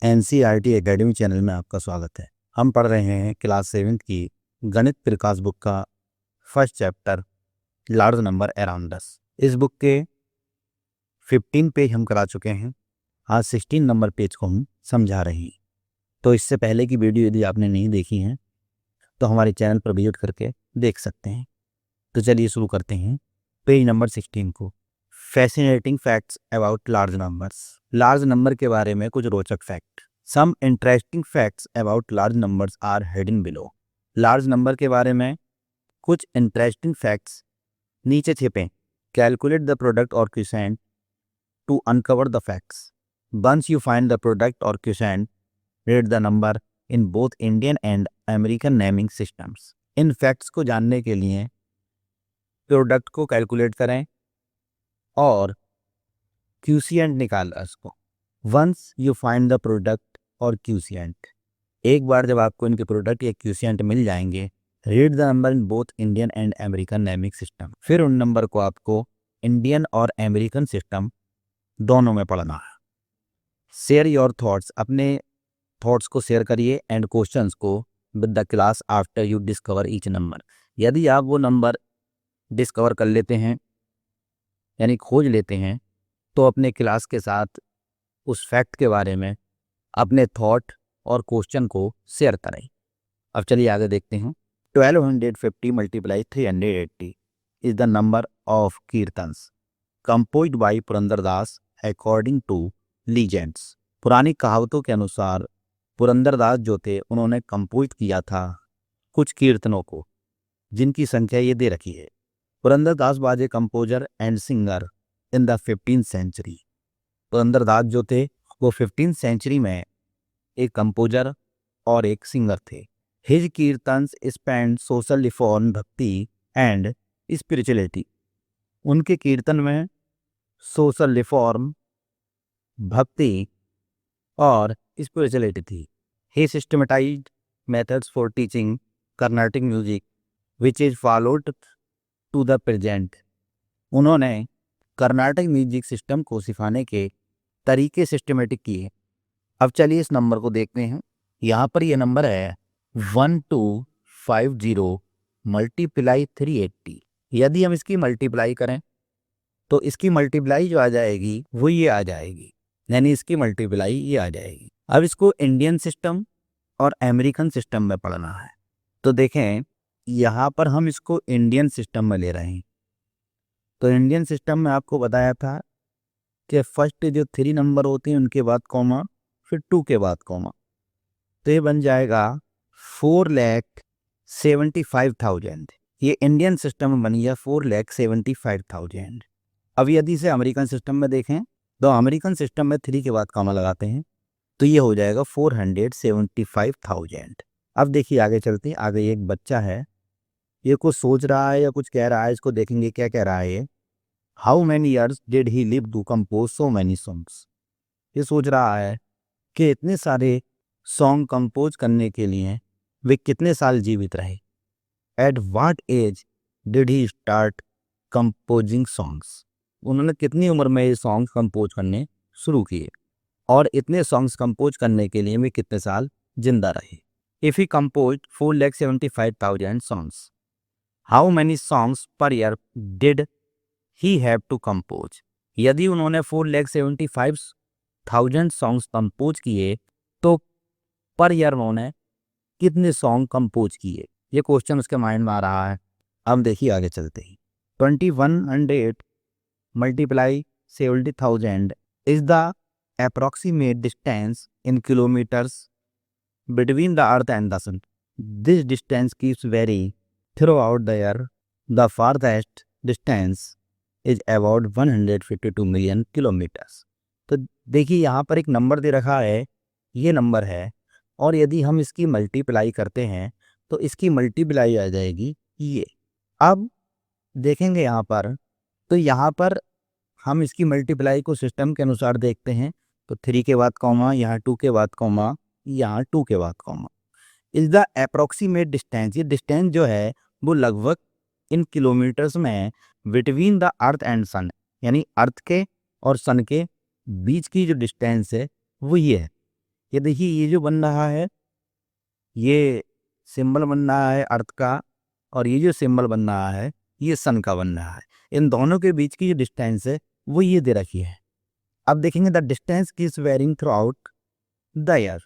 NCERT academy channel में आपका स्वागत है। हम पढ़ रहे हैं क्लास 7 की गणित प्रकाश बुक का first chapter large number around us. इस बुक के 15 पेज हम करा चुके हैं। आज 16 नंबर पेज को हम समझा रहे हैं। तो इससे पहले की वीडियो यदि आपने नहीं देखी है तो हमारे चैनल पर विजिट करके देख सकते हैं। तो चलिए शुरू करते हैं पेज नंबर 16 को। Fascinating facts about large numbers. Large number के बारे में कुछ रोचक fact. Some interesting facts about large numbers are hidden below. Large number के बारे में कुछ इंटरेस्टिंग फैक्ट्स नीचे छिपे। कैलकुलेट द प्रोडक्ट और quotient to uncover the facts. Once you find the product और quotient, read the number in both Indian and American naming systems. इन facts को जानने के लिए प्रोडक्ट को कैलकुलेट करें और क्वोशिएंट निकाला उसको। Once you find the product और क्वोशिएंट, एक बार जब आपको इनके प्रोडक्ट या क्वोशिएंट मिल जाएंगे, read the number in both Indian and American naming system. फिर उन नंबर को आपको इंडियन और अमेरिकन सिस्टम दोनों में पढ़ना है। शेयर योर थॉट्स, अपने थॉट्स को शेयर करिए एंड क्वेश्चंस को with the class after you discover each number. यदि आप वो नंबर डिस्कवर कर लेते हैं यानी खोज लेते हैं तो अपने क्लास के साथ उस फैक्ट के बारे में अपने थॉट और क्वेश्चन को शेयर करें। अब चलिए आगे देखते हैं। 1250 multiply 380 is the number of kirtans composed by Purandaradasa according to legends. पुरानी कहावतों के अनुसार पुरंदरदास जो थे उन्होंने कंपोज किया था कुछ कीर्तनों को, जिनकी संख्या ये दे रखी है। Purandaradasa was a composer and singer in the 15th century. Purandaradasa जो थे वो 15th सेंचुरी में एक कंपोजर और एक सिंगर थे। His kirtans spanned social reform, bhakti and spirituality. उनके कीर्तन में सोशल रिफॉर्म, भक्ति और स्पिरिचुअलिटी थी। He systematized methods for teaching Carnatic music which is followed to the present. उन्होंने कर्नाटक म्यूजिक सिस्टम को सिखाने के तरीके सिस्टमेटिक किए। अब चलिए इस नंबर को देखते हैं। यहाँ पर ये नंबर है 1250 मल्टीप्लाई 380। यदि हम इसकी मल्टीप्लाई करें तो इसकी मल्टीप्लाई जो आ जाएगी वो ये आ जाएगी, यानी इसकी मल्टीप्लाई ये आ जाएगी। अब इसको इंडियन सिस्टम और अमेरिकन सिस्टम में पढ़ना है। तो देखें यहाँ पर हम इसको इंडियन सिस्टम में ले रहे हैं। तो इंडियन सिस्टम में आपको बताया था कि फर्स्ट जो 3 नंबर होते हैं उनके बाद कॉमा, फिर 2 के बाद कॉमा। तो ये बन जाएगा 4,75,000। ये इंडियन सिस्टम में बन गया 4,75,000। अब यदि इसे अमेरिकन सिस्टम में देखें तो अमेरिकन सिस्टम में 3 के बाद कॉमा लगाते हैं तो ये हो जाएगा 475,000। अब देखिए आगे चलते हैं। आगे एक बच्चा है, ये कुछ सोच रहा है या कुछ कह रहा है, इसको देखेंगे क्या कह रहा है ये। How many years did he live to compose so many songs. ये सोच रहा है कि इतने सारे सॉन्ग कंपोज करने के लिए वे कितने साल जीवित रहे। At what age did he start composing songs. उन्होंने कितनी उम्र में ये सॉन्ग कंपोज करने शुरू किए और इतने सॉन्ग्स कंपोज करने के लिए वे कितने साल जिंदा रहे। If he compose 4,75,000 songs, how many songs per year did he have to compose. यदि उन्होंने 4,75,000 सॉन्ग्स कंपोज किए तो पर ईयर उन्होंने कितने सॉन्ग कंपोज किए, ये क्वेश्चन उसके माइंड में आ रहा है। अब देखिए आगे चलते ही। 2100 multiply 70,000 is the approximate distance in kilometres between the earth and the sun. This distance keeps varying throughout the year. The farthest distance is about 152 million kilometers. तो देखिए यहाँ पर एक नंबर दे रखा है, ये नंबर है, और यदि हम इसकी मल्टीप्लाई करते हैं तो इसकी मल्टीप्लाई आ जाएगी ये। अब देखेंगे यहाँ पर, तो यहाँ पर हम इसकी मल्टीप्लाई को सिस्टम के अनुसार देखते हैं तो 3 के बाद कॉमा, यहाँ 2 के बाद कॉमा, यहाँ 2 के बाद comma. Is the approximate distance, ये डिस्टेंस जो है वो लगभग इन किलोमीटर्स में बिटवीन द अर्थ एंड सन, यानी अर्थ के और सन के बीच की जो डिस्टेंस है वो ये है। ये देखिए ये जो बन रहा है ये सिंबल बन रहा है अर्थ का, और ये जो सिंबल बन रहा है ये सन का बन रहा है। इन दोनों के बीच की जो डिस्टेंस है वो ये दे रखी है। अब देखेंगे the distance keeps varying throughout the year.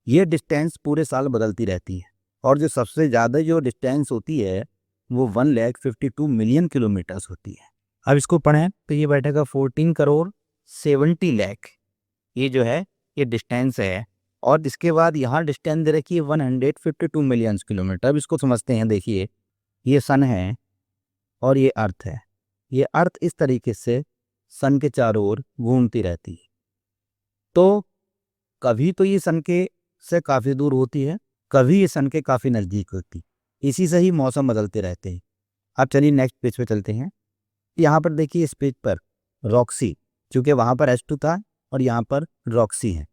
ये डिस्टेंस पूरे साल बदलती रहती है, और जो सबसे ज़्यादा जो डिस्टेंस होती है वो 1,52,000,000 किलोमीटर्स होती है। अब इसको पढ़ें तो ये बैठेगा 14,70,00,000। ये जो है ये डिस्टेंस है, और इसके बाद यहाँ डिस्टेंस दे रखी है 152 मिलियन किलोमीटर। अब इसको समझते हैं। देखिए ये सन है और ये अर्थ है। ये अर्थ इस तरीके से सन के चारों ओर घूमती रहती है, तो कभी तो ये सन के से काफ़ी दूर होती है, कभी ये सन के काफ़ी नज़दीक होती है। इसी से ही मौसम बदलते रहते हैं। अब चलिए नेक्स्ट पेज पे चलते हैं। यहाँ पर देखिए इस पेज पर रॉक्सी, चूँकि वहाँ पर H2 था और यहाँ पर रॉक्सी है।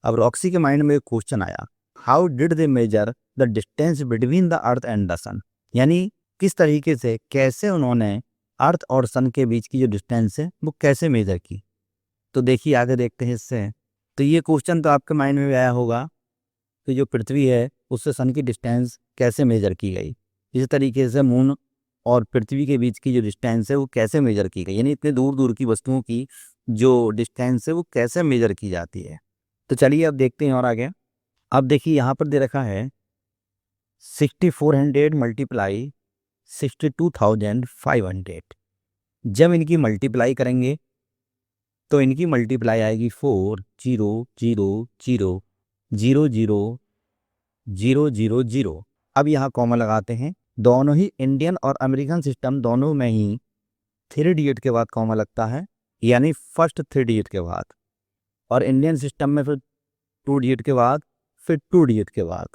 अब रॉक्सी के माइंड में एक क्वेश्चन आया, how did they measure the distance between the earth and the sun. यानी किस तरीके से, कैसे उन्होंने अर्थ और सन के बीच की जो डिस्टेंस है वो कैसे मेजर की। तो देखिए आगे देखते हैं इससे। तो ये क्वेश्चन तो आपके माइंड में भी आया होगा कि जो पृथ्वी है उससे सन की डिस्टेंस कैसे मेजर की गई। इसी तरीके से मून और पृथ्वी के बीच की जो डिस्टेंस है वो कैसे मेजर की गई, यानी इतने दूर दूर की वस्तुओं की जो डिस्टेंस है वो कैसे मेजर की जाती है। तो चलिए अब देखते हैं और आगे। अब देखिए यहाँ पर दे रखा है 6400 मल्टीप्लाई 62,500। जब इनकी मल्टीप्लाई करेंगे तो इनकी मल्टीप्लाई आएगी 4,0,0,0,0,0,0,0,0। अब यहाँ कॉमा लगाते हैं। दोनों ही इंडियन और अमेरिकन सिस्टम दोनों में ही 3 डिजिट के बाद कॉमा लगता है, यानी फर्स्ट 3 डिजिट के बाद, और इंडियन सिस्टम में फिर 2 डिजिट के बाद, फिर 2 डिजिट के बाद।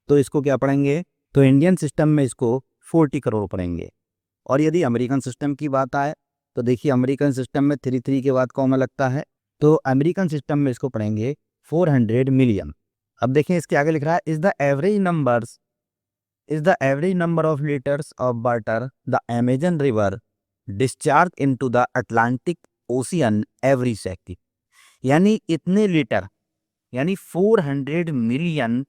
तो इसको क्या पढ़ेंगे, तो इंडियन सिस्टम में इसको 40 करोड़ पढ़ेंगे। और यदि अमेरिकन सिस्टम की बात आए तो देखिए अमेरिकन सिस्टम में 3 के बाद कॉमा लगता है, तो अमेरिकन सिस्टम में इसको पढ़ेंगे 400 मिलियन। अब देखें इसके आगे लिख रहा है is the average number of litres of water the Amazon river discharge into the Atlantic ocean every second. यानी इतने लीटर, यानी 400 मिलियन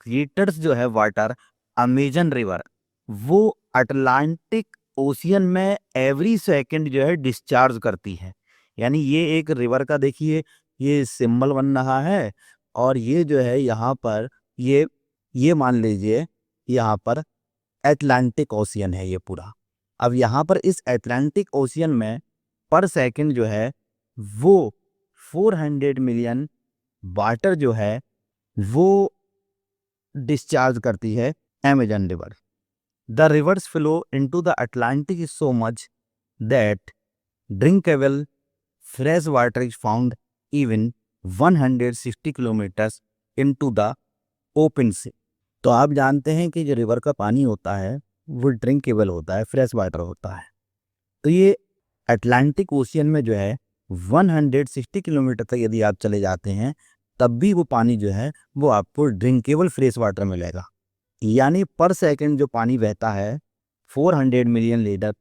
लीटर्स जो है वाटर अमेजन रिवर वो अटलांटिक ओशियन में एवरी सेकंड जो है डिस्चार्ज करती है। यानी ये एक रिवर का देखिए ये सिंबल बन रहा है, और ये जो है यहाँ पर ये मान लीजिए यहाँ पर अटलांटिक ओशियन है ये पूरा। अब यहाँ पर इस अटलांटिक ओशियन में पर सेकंड जो है वो 400 मिलियन वाटर जो है वो डिस्चार्ज करती है Amazon river. The rivers flow into the Atlantic so much that drinkable fresh water is found even 160 kilometers into the open sea। तो आप जानते हैं कि जो रिवर का पानी होता है वो ड्रिंकेबल होता है, फ्रेश वाटर होता है। तो ये अटलांटिक ओशियन में जो है 160 किलोमीटर तक यदि आप चले जाते हैं तब भी वो पानी जो है वो आपको ड्रिंकेबल फ्रेश वाटर मिलेगा। यानी पर सेकंड जो पानी बहता है 400 मिलियन लीटर।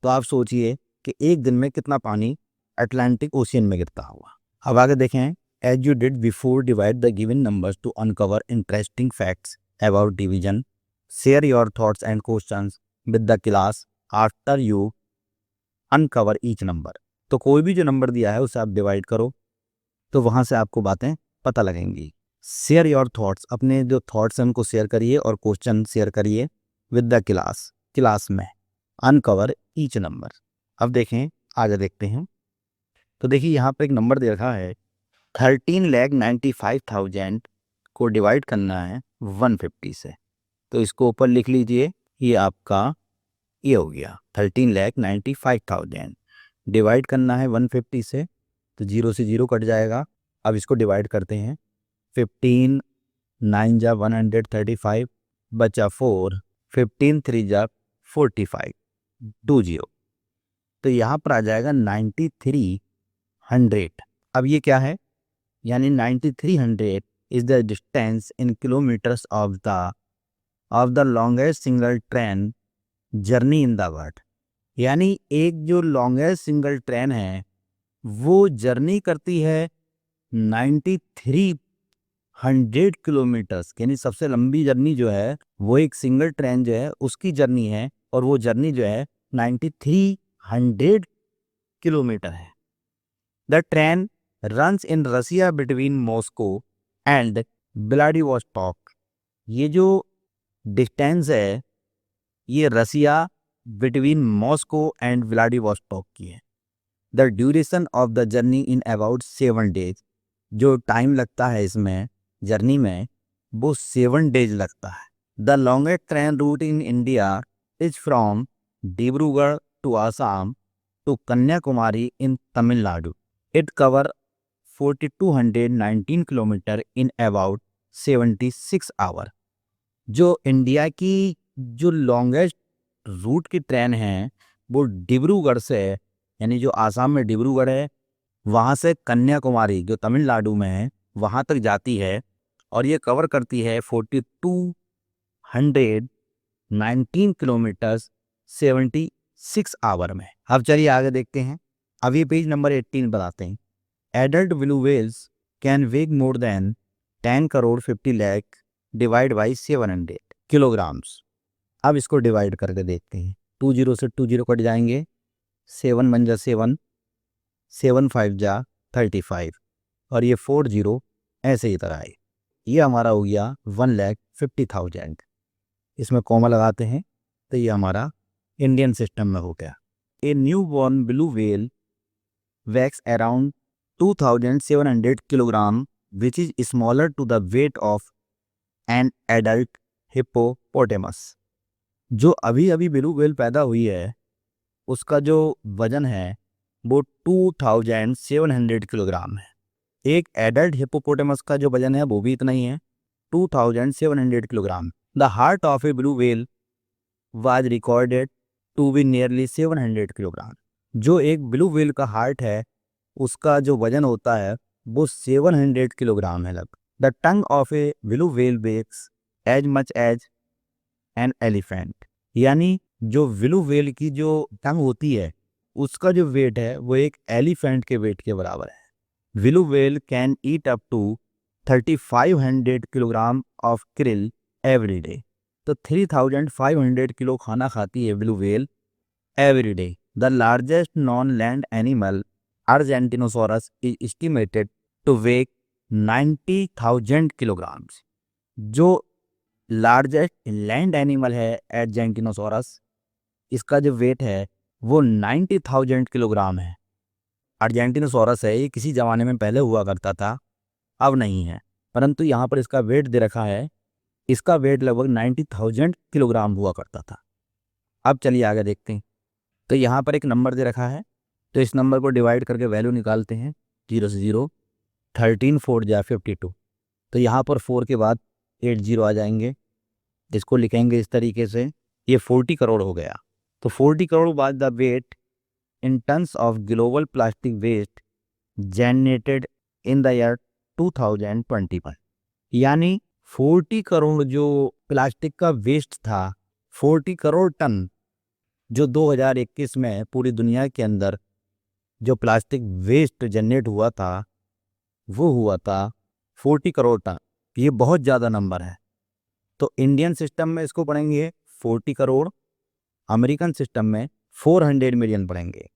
तो आप सोचिए कि एक दिन में कितना पानी अटलांटिक ओशियन में गिरता होगा। अब आगे देखें, as you did before divide the given numbers to uncover interesting facts about division, share your thoughts and questions with the class after you uncover each number. तो कोई भी जो नंबर दिया है उसे आप डिवाइड करो तो वहाँ से आपको बातें पता लगेंगी। शेयर योर थॉट्स, अपने जो थॉट्स हैं उनको शेयर करिए और क्वेश्चन शेयर करिए विद द क्लास में। Uncover each number. अब देखें आगे देखते हैं। तो देखिए यहाँ पर एक नंबर दे रखा है 13,95,000 को डिवाइड करना है 150 से। तो इसको ऊपर लिख लीजिए, ये आपका ये हो गया 13,95,000 डिवाइड करना है 150 से, तो 0 से 0 कट जाएगा। अब इसको डिवाइड करते हैं, 15 9 जा 135 बचा 4, 15 3 जा 45 20। तो यहाँ पर आ जाएगा 9300। अब ये क्या है, यानी 9300 is the distance in kilometres of the longest single train journey in the world. यानी एक जो लॉन्गेस्ट सिंगल ट्रेन है वो जर्नी करती है 9300 किलोमीटर्स, यानी सबसे लंबी जर्नी जो है वो एक सिंगल ट्रेन जो है उसकी जर्नी है, और वो जर्नी जो है 9300 किलोमीटर है। The train runs in Russia between Moscow and Vladivostok. ये जो डिस्टेंस है ये Russia between Moscow and Vladivostok की है। The duration of the journey in about 7 days, जो टाइम लगता है इसमें जर्नी में वो 7 डेज लगता है। The longest train route in India is from Dibrugarh to Assam to Kanyakumari in Tamil Nadu. It cover 4219 kilometre in about 76 hour. जो इंडिया की जो लॉन्गेस्ट रूट की ट्रेन है वो डिब्रूगढ़ से, यानी जो आसाम में डिब्रूगढ़ है वहाँ से कन्याकुमारी जो तमिलनाडु में है वहाँ तक जाती है, और ये कवर करती है 4219 किलोमीटर्स 76 आवर में। अब चलिए आगे देखते हैं। अब ये पेज नंबर 18 बताते हैं। एडल्ट ब्लू व्हेल्स कैन वेग more than 10 crore 50 lakh divide by 700 kilograms. अब इसको डिवाइड करके देखते हैं। 20 से 20 कट जाएंगे, 7 बन जा 7, 7 5 जा 35, और ये 40 ऐसे ही तरह आए। ये हमारा हो गया 1,50,000। इसमें कॉमा लगाते हैं तो ये हमारा इंडियन सिस्टम में हो गया। A new born blue whale weighs around 2700 kilogram, which is smaller to the weight of an adult hippopotamus। जो अभी अभी ब्लू व्हेल पैदा हुई है उसका जो वजन है वो 2700 किलोग्राम है। एक एडल्ट हिप्पोपोटेमस का जो वजन है वो भी इतना ही है, 2700 kilogram. The heart of a blue whale was recorded to be nearly 700 kilogram. जो एक ब्लू व्हेल का हार्ट है उसका जो वजन होता है वो 700 किलोग्राम है लगभग। The tongue of a blue whale weighs as much as an elephant, यानी जो ब्लू व्हेल की जो टंग होती है उसका जो वेट है वो एक एलिफेंट के वेट के बराबर है। Blue whale can eat up to 3500 kilogram of krill every day. तो 3500 किलो खाना खाती है blue whale every day. The largest non land animal Argentinosaurus is estimated to weigh 90,000 kilograms. जो लार्जेस्ट लैंड एनिमल है Argentinosaurus, इसका जो wait है वो 90,000 किलोग्राम है। अर्जेंटिनोसॉरस है, ये किसी ज़माने में पहले हुआ करता था, अब नहीं है, परंतु यहाँ पर इसका वेट दे रखा है, इसका वेट लगभग 90,000 किलोग्राम हुआ करता था। अब चलिए आगे देखते हैं। तो यहाँ पर एक नंबर दे रखा है, तो इस नंबर को डिवाइड करके वैल्यू निकालते हैं। 0 से 0, 13 4 जा 52। तो यहाँ पर 4 के बाद 80 आ जाएंगे, इसको लिखेंगे इस तरीके से, ये 40 करोड़ हो गया। तो 40 करोड़ बाद the weight in tons of global plastic waste generated in the year 2021। यानी 40 करोड़ जो प्लास्टिक का वेस्ट था, 40 करोड़ टन जो 2021 में पूरी दुनिया के अंदर जो प्लास्टिक वेस्ट जनरेट हुआ था वो हुआ था 40 करोड़ टन। ये बहुत ज़्यादा नंबर है। तो इंडियन सिस्टम में इसको पढ़ेंगे 40 करोड़, अमेरिकन सिस्टम में 400 मिलियन पढ़ेंगे।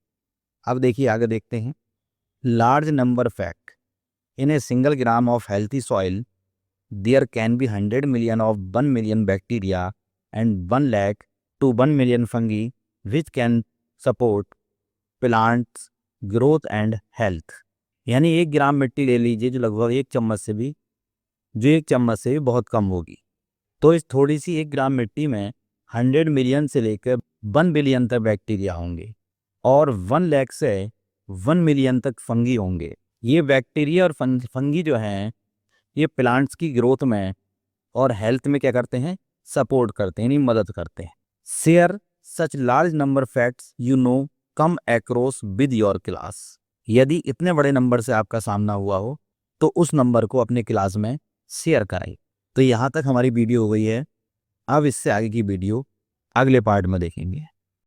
अब देखिए आगे देखते हैं। Large number fact, in a single gram of healthy soil there can be 100 million of 1 million bacteria and 1 lakh to 1 million fungi which can support plants growth and health. यानी 1 ग्राम मिट्टी ले लीजिए जो लगभग 1 चम्मच से भी बहुत कम होगी। तो इस थोड़ी सी 1 ग्राम मिट्टी में 100 मिलियन से लेकर 1 बिलियन तक बैक्टीरिया होंगे और 1 लाख से 1 मिलियन तक फंगी होंगे। ये बैक्टीरिया और फंगी जो हैं ये प्लांट्स की ग्रोथ में और हेल्थ में क्या करते हैं, सपोर्ट करते हैं, यानी मदद करते हैं। Share such large number facts you know come across with your class. यदि इतने बड़े नंबर से आपका सामना हुआ हो तो उस नंबर को अपने क्लास में शेयर करें। तो यहाँ तक हमारी वीडियो हो गई है। अब इससे आगे की वीडियो अगले पार्ट में देखेंगे।